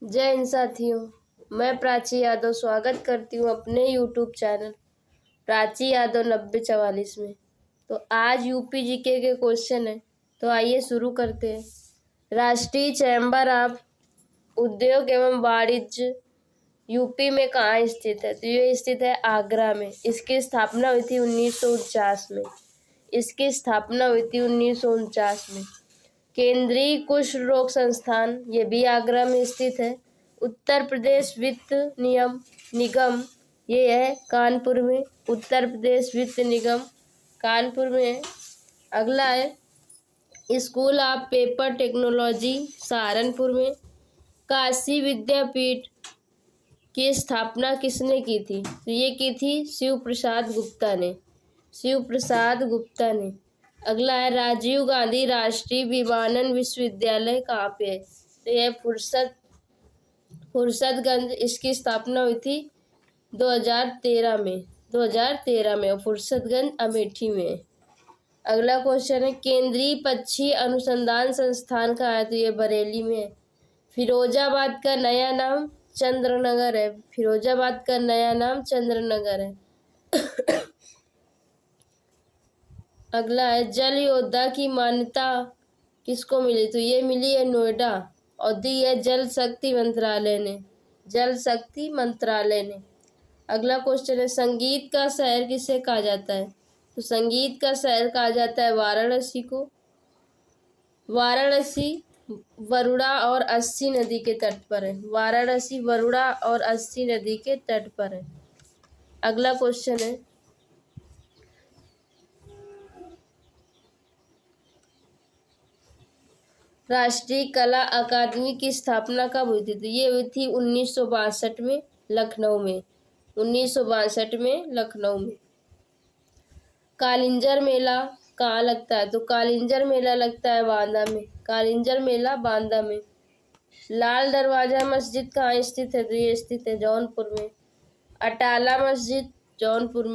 जय हिंद साथियों। मैं प्राची यादव स्वागत करती हूँ अपने यूट्यूब चैनल प्राची यादव 9044 में। तो आज यूपी जीके के क्वेश्चन है, तो आइए शुरू करते हैं। राष्ट्रीय चैम्बर ऑफ उद्योग एवं वाणिज्य यूपी में कहाँ स्थित है? तो ये स्थित है आगरा में। इसकी स्थापना हुई थी 1949 में। इसकी स्थापना हुई थी 1949 में। केंद्रीय कुष्ठ रोग संस्थान ये भी आगरा में स्थित है। उत्तर प्रदेश वित्त निगम ये है कानपुर में। उत्तर प्रदेश वित्त निगम कानपुर में है। अगला है school of paper technology Saharanpur में। काशी विद्यापीठ की स्थापना किसने की थी? तो ये की थी शिव प्रसाद गुप्ता ने। अगला है राजीव गांधी राष्ट्रीय विमानन विश्वविद्यालय कहाँ पे है? तो यह फुर्सतगंज। इसकी स्थापना हुई थी 2013 में और फुर्सतगंज अमेठी में है। अगला क्वेश्चन है केंद्रीय पक्षी अनुसंधान संस्थान कहाँ है? तो ये बरेली में है। फिरोजाबाद का नया नाम चंद्रनगर है। अगला है जल योद्धा की मान्यता किसको मिली? तो ये मिली है नोएडा और दी है जल शक्ति मंत्रालय ने। अगला क्वेश्चन है संगीत का शहर किसे कहा जाता है? तो संगीत का शहर कहा जाता है वाराणसी को। वाराणसी वरुणा और अस्सी नदी के तट पर है। अगला क्वेश्चन है राष्ट्रीय कला अकादमी की स्थापना कब हुई थी? तो ये हुई थी 1962 में लखनऊ में। कालिंजर मेला कहाँ लगता है? तो कालिंजर मेला लगता है बांदा में। लाल दरवाजा मस्जिद कहाँ स्थित है? तो ये स्थित है जौनपुर में। अटाला मस्जिद जौनपुर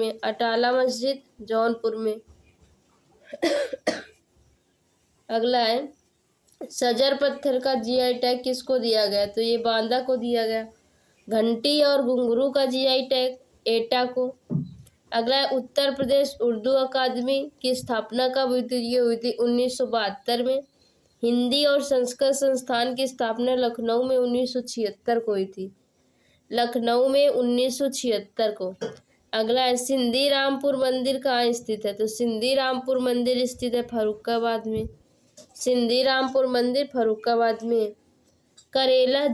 में। अगला है सजर पत्थर का जीआई टैग किसको दिया गया? तो ये बांदा को दिया गया। घंटी और घुंघरू का जीआई टैग एटा को। अगला है उत्तर प्रदेश उर्दू अकादमी की स्थापना कब हुई थी? ये हुई थी 1972 में। हिंदी और संस्कृत संस्थान की स्थापना लखनऊ में 1976 को हुई थी। अगला है सिंधी रामपुर मंदिर कहाँ स्थित है? तो सिंधी रामपुर मंदिर स्थित है फर्रुखाबाद में। करेला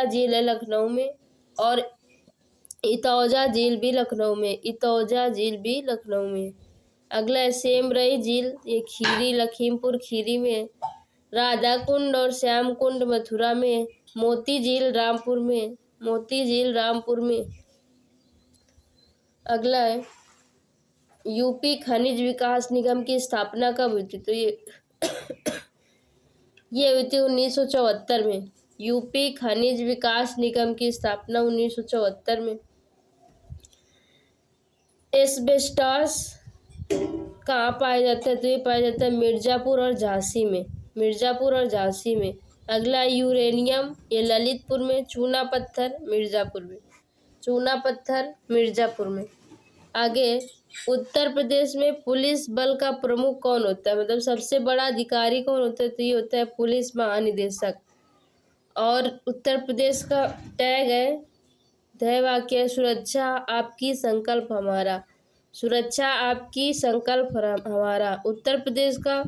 झील है लखनऊ में और इतौजा झील भी लखनऊ में। अगला है सेमरई झील ये लखीमपुर खीरी में है। राधा कुंड और श्याम कुंड मथुरा में। मोती झील रामपुर में। अगला है यूपी खनिज विकास निगम की स्थापना कब हुई थी? तो ये हुई थी 1974 में। यूपी खनिज विकास निगम की स्थापना 1974 में। एस्बेस्टॉस कहाँ पाया जाता है? तो ये पाया जाता है मिर्जापुर और झांसी में। अगला यूरेनियम ये ललितपुर में। चूना पत्थर मिर्जापुर में। आगे उत्तर प्रदेश में पुलिस बल का प्रमुख कौन होता है? मतलब सबसे बड़ा अधिकारी कौन होता है? तो ये होता है पुलिस महानिदेशक। और उत्तर प्रदेश का टैग है ध्येय वाक्य सुरक्षा आपकी संकल्प हमारा। उत्तर प्रदेश का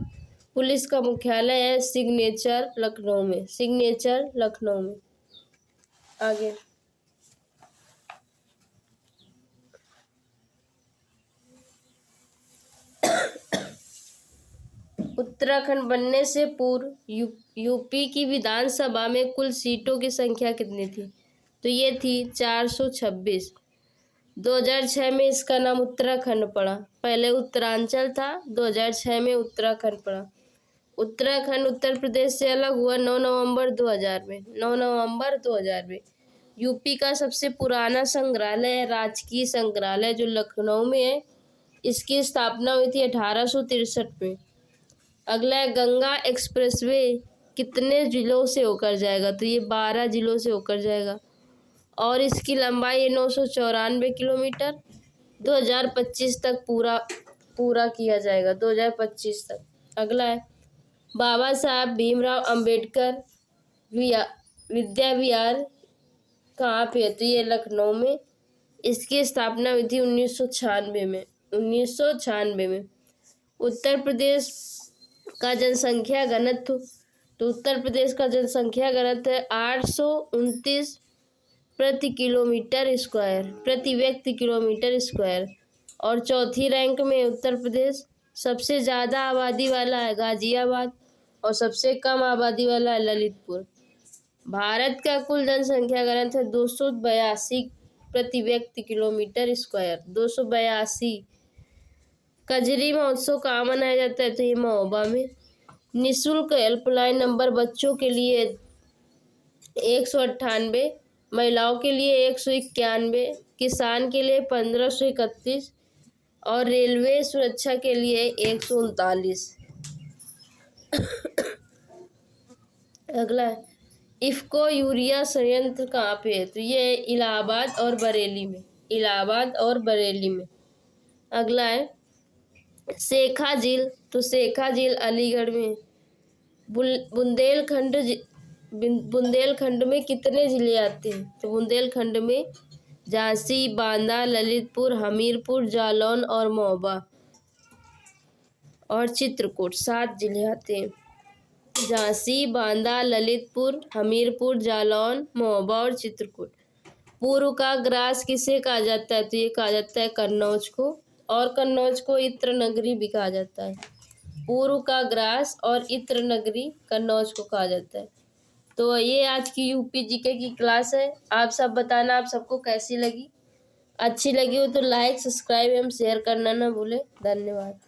पुलिस का मुख्यालय है सिग्नेचर लखनऊ में। आगे उत्तराखंड बनने से पूर्व यूपी की विधानसभा में कुल सीटों की संख्या कितनी थी? तो ये थी 426। 2006 में इसका नाम उत्तराखंड पड़ा। पहले उत्तरांचल था, 2006 में उत्तराखंड पड़ा। उत्तराखंड उत्तर प्रदेश से अलग हुआ 9 नवंबर 2000 में। यूपी का सबसे पुराना संग्रहालय है राजकीय संग्रहालय जो लखनऊ में है। इसकी स्थापना हुई थी 1863 में। अगला है गंगा एक्सप्रेसवे कितने जिलों से होकर जाएगा, तो ये 12 जिलों से होकर जाएगा और इसकी लंबाई है 994 किलोमीटर। 2025 तक पूरा किया जाएगा, 2025 तक। अगला है बाबा साहब भीमराव अंबेडकर विद्या विहार कहाँ पे है, तो ये लखनऊ में। इसकी स्थापना हुई थी 1996 में। उत्तर प्रदेश का जनसंख्या घनत्व, तो उत्तर प्रदेश का जनसंख्या घनत्व है 829 प्रति व्यक्ति किलोमीटर स्क्वायर। और चौथी रैंक में उत्तर प्रदेश। सबसे ज़्यादा आबादी वाला है गाजियाबाद और सबसे कम आबादी वाला है ललितपुर। भारत का कुल जनसंख्या घनत्व है 282 प्रति व्यक्ति किलोमीटर स्क्वायर, 282। कजरी महोत्सव कहाँ मनाया जाता है, तो ये महोबा में। निःशुल्क हेल्पलाइन नंबर बच्चों के लिए 198, महिलाओं के लिए 191, किसान के लिए 1531 और रेलवे सुरक्षा के लिए 139। अगला है इफ्को यूरिया संयंत्र कहाँ पे है, तो ये इलाहाबाद और बरेली में। अगला है शेखा झील, तो शेखा झील अलीगढ़ में। बुंदेलखंड में कितने जिले आते हैं, तो बुंदेलखंड में झांसी, बांदा, ललितपुर, हमीरपुर, जालौन और महोबा और चित्रकूट, 7 जिले आते हैं। झांसी, बांदा, ललितपुर, हमीरपुर, जालौन, महोबा और चित्रकूट। पूर्व का ग्रास किसे कहा जाता है, तो ये कहा जाता है कन्नौज को, और कन्नौज को इत्र नगरी भी कहा जाता है। पूर्व का ग्रास और इत्र नगरी कन्नौज को कहा जाता है। तो ये आज की यूपी जीके की क्लास है। आप सब बताना आप सबको कैसी लगी। अच्छी लगी हो तो लाइक, सब्सक्राइब एवं शेयर करना ना भूले। धन्यवाद।